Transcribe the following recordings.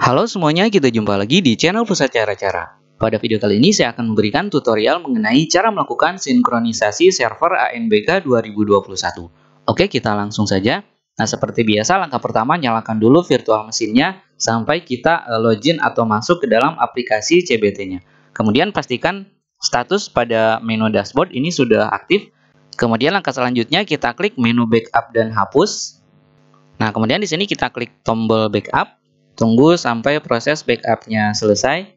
Halo semuanya, kita jumpa lagi di channel Pusat Cara-Cara. Pada video kali ini saya akan memberikan tutorial mengenai cara melakukan sinkronisasi server ANBK 2021. Oke, kita langsung saja. Nah, seperti biasa, langkah pertama nyalakan dulu virtual mesinnya sampai kita login atau masuk ke dalam aplikasi CBT-nya. Kemudian pastikan status pada menu dashboard ini sudah aktif. Kemudian langkah selanjutnya kita klik menu backup dan hapus. Nah, kemudian di sini kita klik tombol backup. Tunggu sampai proses backup-nya selesai.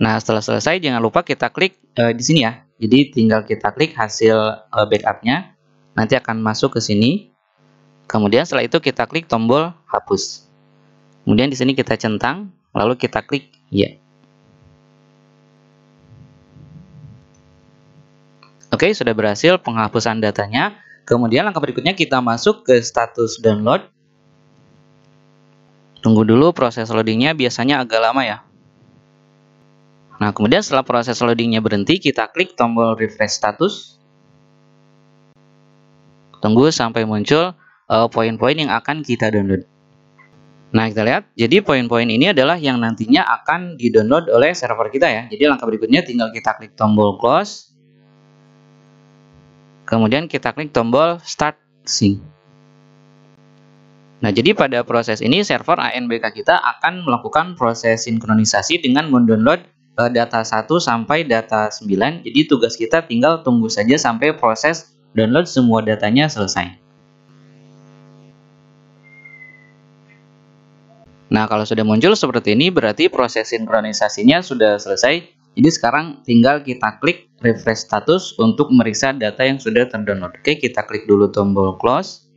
Nah, setelah selesai jangan lupa kita klik di sini ya. Jadi tinggal kita klik hasil backup-nya. Nanti akan masuk ke sini. Kemudian setelah itu kita klik tombol hapus. Kemudian di sini kita centang, lalu kita klik ya. Oke, sudah berhasil penghapusan datanya. Kemudian langkah berikutnya kita masuk ke status download. Tunggu dulu proses loadingnya, biasanya agak lama ya. Nah, kemudian setelah proses loadingnya berhenti, kita klik tombol refresh status. Tunggu sampai muncul poin-poin yang akan kita download. Nah, kita lihat, jadi poin-poin ini adalah yang nantinya akan di-download oleh server kita ya. Jadi langkah berikutnya tinggal kita klik tombol close. Kemudian kita klik tombol start sync. Nah, jadi pada proses ini server ANBK kita akan melakukan proses sinkronisasi dengan mendownload data 1 sampai data 9. Jadi tugas kita tinggal tunggu saja sampai proses download semua datanya selesai. Nah, kalau sudah muncul seperti ini berarti proses sinkronisasinya sudah selesai. Jadi sekarang tinggal kita klik refresh status untuk memeriksa data yang sudah terdownload. Oke, kita klik dulu tombol close.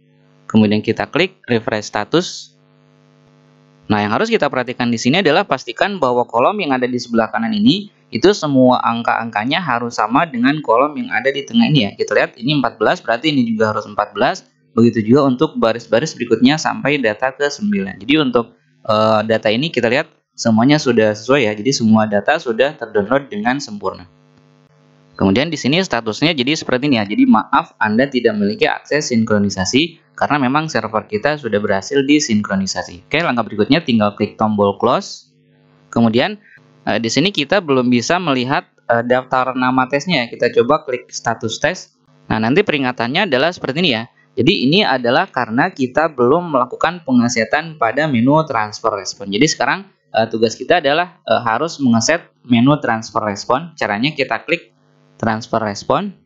Kemudian kita klik refresh status. Nah, yang harus kita perhatikan di sini adalah pastikan bahwa kolom yang ada di sebelah kanan ini itu semua angka-angkanya harus sama dengan kolom yang ada di tengah ini ya. Kita lihat ini 14, berarti ini juga harus 14. Begitu juga untuk baris-baris berikutnya sampai data ke 9. Jadi untuk data ini kita lihat semuanya sudah sesuai ya. Jadi semua data sudah terdownload dengan sempurna. Kemudian di sini statusnya jadi seperti ini ya. Jadi maaf Anda tidak memiliki akses sinkronisasi karena memang server kita sudah berhasil disinkronisasi. Oke, langkah berikutnya tinggal klik tombol close. Kemudian di sini kita belum bisa melihat daftar nama tesnya ya. Kita coba klik status tes. Nah, nanti peringatannya adalah seperti ini ya. Jadi ini adalah karena kita belum melakukan pengesetan pada menu transfer respon. Jadi sekarang tugas kita adalah harus mengeset menu transfer respon. Caranya kita klik transfer respon.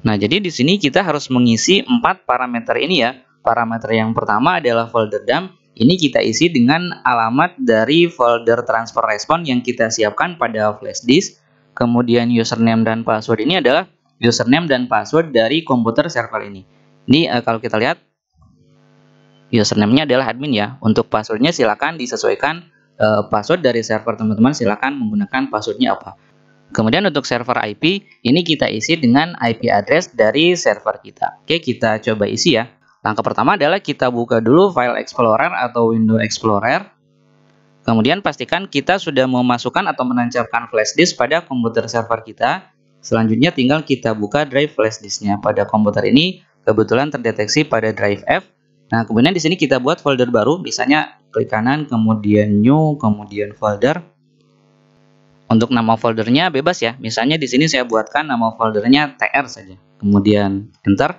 Nah, jadi di sini kita harus mengisi 4 parameter ini ya. Parameter yang pertama adalah folder dump. Ini kita isi dengan alamat dari folder transfer respon yang kita siapkan pada flash disk. Kemudian username dan password ini adalah username dan password dari komputer server ini. Ini kalau kita lihat username-nya adalah admin ya. Untuk passwordnya silakan disesuaikan password dari server teman-teman, silakan menggunakan passwordnya apa. Kemudian untuk server IP, ini kita isi dengan IP address dari server kita. Oke, kita coba isi ya. Langkah pertama adalah kita buka dulu File Explorer atau Window Explorer. Kemudian pastikan kita sudah memasukkan atau menancapkan flash disk pada komputer server kita. Selanjutnya tinggal kita buka drive flash disknya. Pada komputer ini kebetulan terdeteksi pada drive F. Nah, kemudian di sini kita buat folder baru, misalnya klik kanan, kemudian new, kemudian folder. Untuk nama foldernya bebas ya. Misalnya di sini saya buatkan nama foldernya TR saja. Kemudian enter.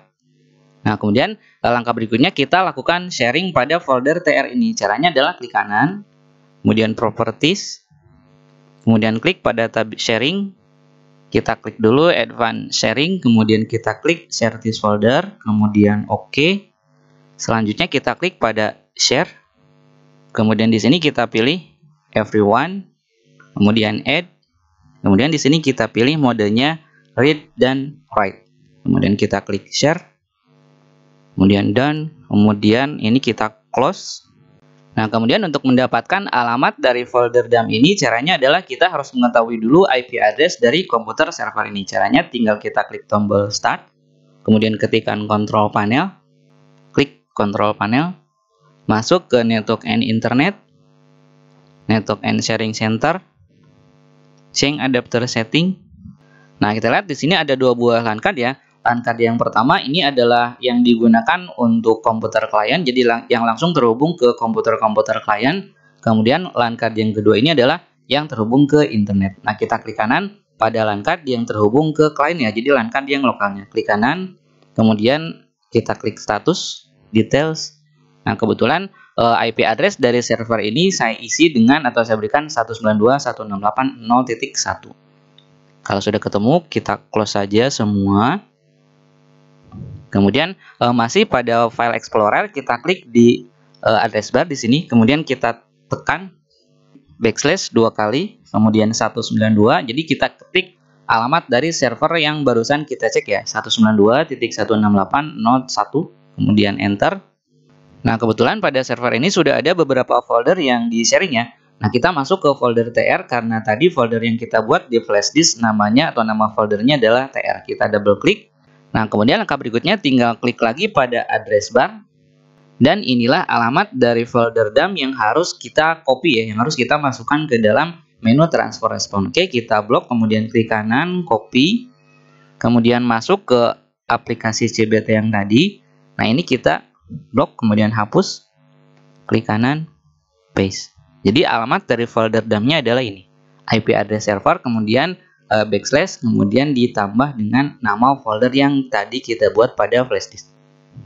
Nah, kemudian langkah berikutnya kita lakukan sharing pada folder TR ini. Caranya adalah klik kanan, kemudian properties, kemudian klik pada tab sharing. Kita klik dulu advanced sharing, kemudian kita klik share this folder, kemudian OK. Selanjutnya kita klik pada share. Kemudian di sini kita pilih everyone. Kemudian add, kemudian di sini kita pilih modenya read dan write. Kemudian kita klik share, kemudian done, kemudian ini kita close. Nah, kemudian untuk mendapatkan alamat dari folder dump ini caranya adalah kita harus mengetahui dulu IP address dari komputer server ini. Caranya tinggal kita klik tombol start, kemudian ketikkan control panel, klik control panel, masuk ke network and internet, network and sharing center, change adapter setting. Nah, kita lihat di sini ada 2 buah LAN card ya. LAN card yang pertama ini adalah yang digunakan untuk komputer klien, jadi yang langsung terhubung ke komputer-komputer klien. Kemudian LAN card yang kedua ini adalah yang terhubung ke internet. Nah, kita klik kanan pada LAN card yang terhubung ke klien ya, jadi LAN card yang lokalnya. Klik kanan, kemudian kita klik status, details. Nah, kebetulan IP address dari server ini saya isi dengan atau saya berikan 192.168.0.1. Kalau sudah ketemu, kita close saja semua. Kemudian masih pada file explorer, kita klik di address bar di sini, kemudian kita tekan backslash 2 kali, kemudian 192. Jadi kita ketik alamat dari server yang barusan kita cek ya, 192.168.0.1, kemudian enter. Nah, kebetulan pada server ini sudah ada beberapa folder yang di-sharing ya. Nah, kita masuk ke folder TR karena tadi folder yang kita buat di flash disk namanya atau nama foldernya adalah TR. Kita double klik. Nah, kemudian langkah berikutnya tinggal klik lagi pada address bar. Dan inilah alamat dari folder dump yang harus kita copy ya, yang harus kita masukkan ke dalam menu transfer respon. Oke, kita blok, kemudian klik kanan, copy. Kemudian masuk ke aplikasi CBT yang tadi. Nah, ini kita blok, kemudian hapus. Klik kanan, paste. Jadi alamat dari folder dumpnya adalah ini. IP address server, kemudian backslash, kemudian ditambah dengan nama folder yang tadi kita buat pada flash disk.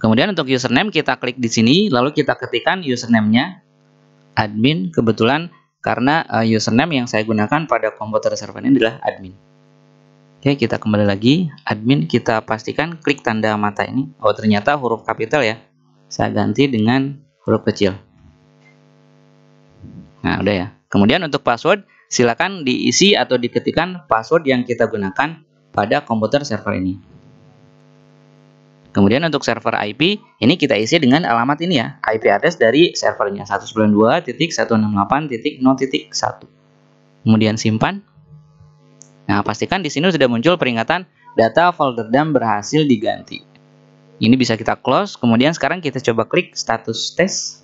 Kemudian untuk username kita klik di sini, lalu kita ketikkan username-nya admin. Kebetulan karena username yang saya gunakan pada komputer server ini adalah admin. Oke, kita kembali lagi admin, kita pastikan klik tanda mata ini. Oh, ternyata huruf kapital ya. Saya ganti dengan huruf kecil. Nah, udah ya. Kemudian untuk password, silakan diisi atau diketikkan password yang kita gunakan pada komputer server ini. Kemudian untuk server IP, ini kita isi dengan alamat ini ya, IP address dari servernya 192.168.0.1. Kemudian simpan. Nah, pastikan di sini sudah muncul peringatan data folder dump berhasil diganti. Ini bisa kita close, kemudian sekarang kita coba klik status tes.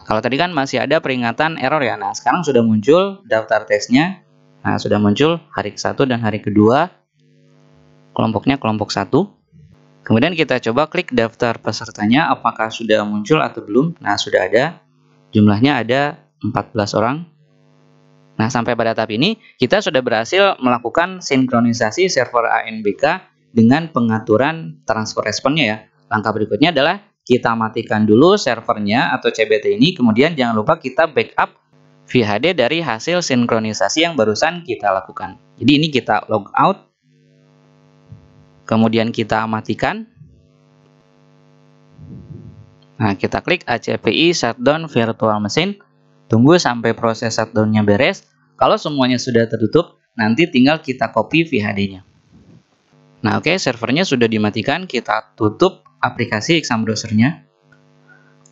Kalau tadi kan masih ada peringatan error ya. Nah, sekarang sudah muncul daftar tesnya. Nah, sudah muncul hari ke-1 dan hari kedua. Kelompoknya kelompok 1. Kemudian kita coba klik daftar pesertanya apakah sudah muncul atau belum. Nah, sudah ada. Jumlahnya ada 14 orang. Nah, sampai pada tahap ini kita sudah berhasil melakukan sinkronisasi server ANBK dengan pengaturan transfer responnya ya. Langkah berikutnya adalah kita matikan dulu servernya atau CBT ini, kemudian jangan lupa kita backup VHD dari hasil sinkronisasi yang barusan kita lakukan. Jadi ini kita log out, kemudian kita matikan. Nah, kita klik ACPI shutdown virtual machine, tunggu sampai proses shutdown-nya beres. Kalau semuanya sudah tertutup, nanti tinggal kita copy VHD-nya. Nah, oke, servernya sudah dimatikan, kita tutup aplikasi exam browser-nya.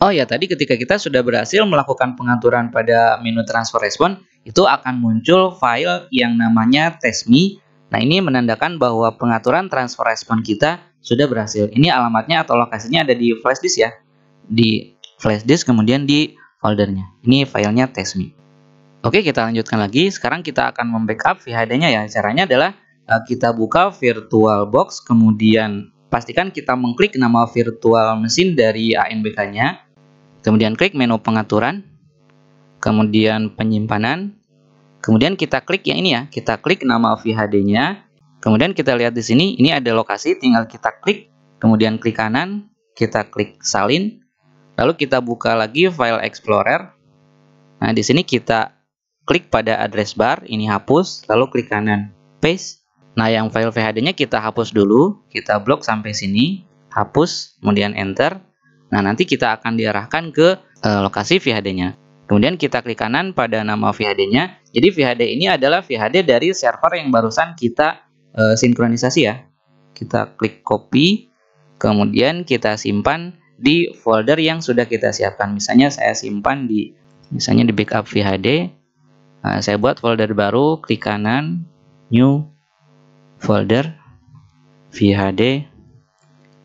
Oh ya, tadi ketika kita sudah berhasil melakukan pengaturan pada menu transfer respon, itu akan muncul file yang namanya test.me. Nah, ini menandakan bahwa pengaturan transfer respon kita sudah berhasil. Ini alamatnya atau lokasinya ada di flash disk ya. Di flash disk, kemudian di foldernya. Ini filenya test.me. Oke, kita lanjutkan lagi. Sekarang kita akan membackup VHD-nya ya. Caranya adalah kita buka VirtualBox, kemudian pastikan kita mengklik nama virtual mesin dari ANBK-nya, kemudian klik menu pengaturan, kemudian penyimpanan, kemudian kita klik yang ini ya, kita klik nama VHD-nya, kemudian kita lihat di sini, ini ada lokasi, tinggal kita klik, kemudian klik kanan, kita klik salin, lalu kita buka lagi file explorer. Nah, di sini kita klik pada address bar, ini hapus, lalu klik kanan, paste. Nah, yang file VHD-nya kita hapus dulu, kita blok sampai sini, hapus, kemudian enter. Nah, nanti kita akan diarahkan ke lokasi VHD-nya. Kemudian kita klik kanan pada nama VHD-nya. Jadi VHD ini adalah VHD dari server yang barusan kita sinkronisasi ya. Kita klik copy, kemudian kita simpan di folder yang sudah kita siapkan. Misalnya saya simpan di backup VHD. Nah, saya buat folder baru, klik kanan, new folder VHD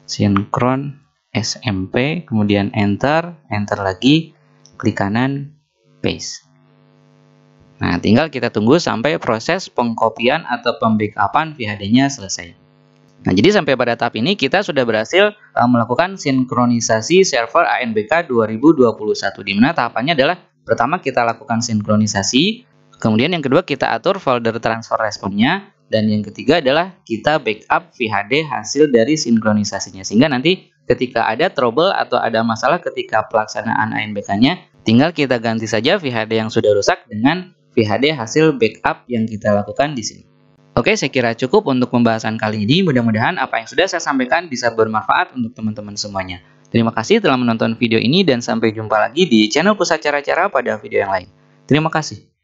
sinkron SMP, kemudian enter lagi, klik kanan, paste. Nah, tinggal kita tunggu sampai proses pengkopian atau pembackupan VHD-nya selesai. Nah, jadi sampai pada tahap ini kita sudah berhasil melakukan sinkronisasi server ANBK 2021, di mana tahapannya adalah pertama kita lakukan sinkronisasi, kemudian yang kedua kita atur folder transfer responnya, dan yang ketiga adalah kita backup VHD hasil dari sinkronisasinya, sehingga nanti ketika ada trouble atau ada masalah ketika pelaksanaan ANBK-nya, tinggal kita ganti saja VHD yang sudah rusak dengan VHD hasil backup yang kita lakukan di sini. Oke, saya kira cukup untuk pembahasan kali ini. Mudah-mudahan apa yang sudah saya sampaikan bisa bermanfaat untuk teman-teman semuanya. Terima kasih telah menonton video ini dan sampai jumpa lagi di channel Pusat Cara-Cara pada video yang lain. Terima kasih.